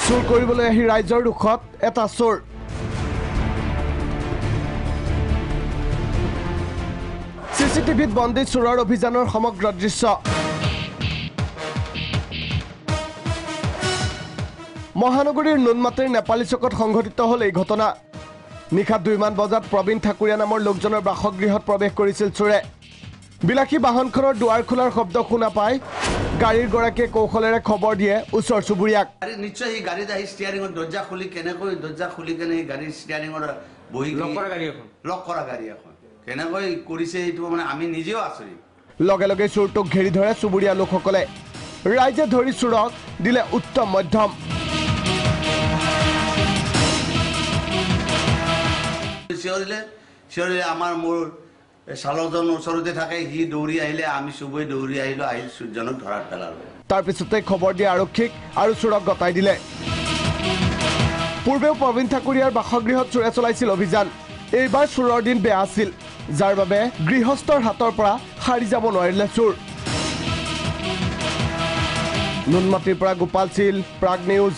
চুৰ কৰিবলৈ আহি ৰাইজৰ দুখত এটা চোৰ চিচিটিভিত বন্দী চোৰৰ অভিযানৰ সমগ্ৰ দৃশ্য মহানগৰীৰ নুনমাটিৰ নেপালী চকত সংঘটিত হ'ল এই ঘটনা নিশা 2 মান বজাত প্ৰবীণ ঠাকুৰীয়া নামৰ লোকজনৰ বাসগৃহত প্ৰৱেশ কৰিছিল চোৰে বিলাসী বাহনখনৰ দুৱাৰ খোলাৰ শব্দ শুনা পাই গাড়ীৰ গৰাকীয়ে কৌশলেৰে খবৰ দিয়ে ওচৰ চুবুৰীয়াক নিশ্চয় এই গাড়ীত আহি ষ্টিয়াৰিঙৰ দৰ্জা খুলি কেনেকৈ দৰ্জা খুলি কেনে এই গাড়ীৰ ষ্টিয়াৰিঙৰ বহি লক কৰা গাড়ী এখন কেনেকৈ কৰিছে এইটো মানে আমি নিজেও আচৰিত লগে লগে চোৰটোক ঘেৰি ধৰে চুবুৰীয়া লোকসকলে ৰাইজে ধৰি চোৰক দিলে উত্তম মধ্যম চিঞৰিলে আমাৰ মোৰ চালকজন ওচৰতে থাকে সি দৌৰি আহিলে আমি চুবুৰী দৌৰি আহিলো আহি সূৰ্যজনক ধৰাত পেলালো তাৰ পিছতে খবৰ দিয়ে আৰক্ষীক আৰু চোৰক গতাই দিলে পূৰ্বেও প্ৰবীণ ঠাকুৰীয়াৰ বাসগৃহত চোৰে চলাইছিল অভিযান এইবাৰ চোৰৰ দিন বেয়া আছিল যাৰ বাবে গৃহস্থৰ হাতৰ পৰা সাৰি যাব নোৱাৰিলে চোৰ নুনমাটিৰ পৰা গোপাল চিল প্ৰাগ নিউজ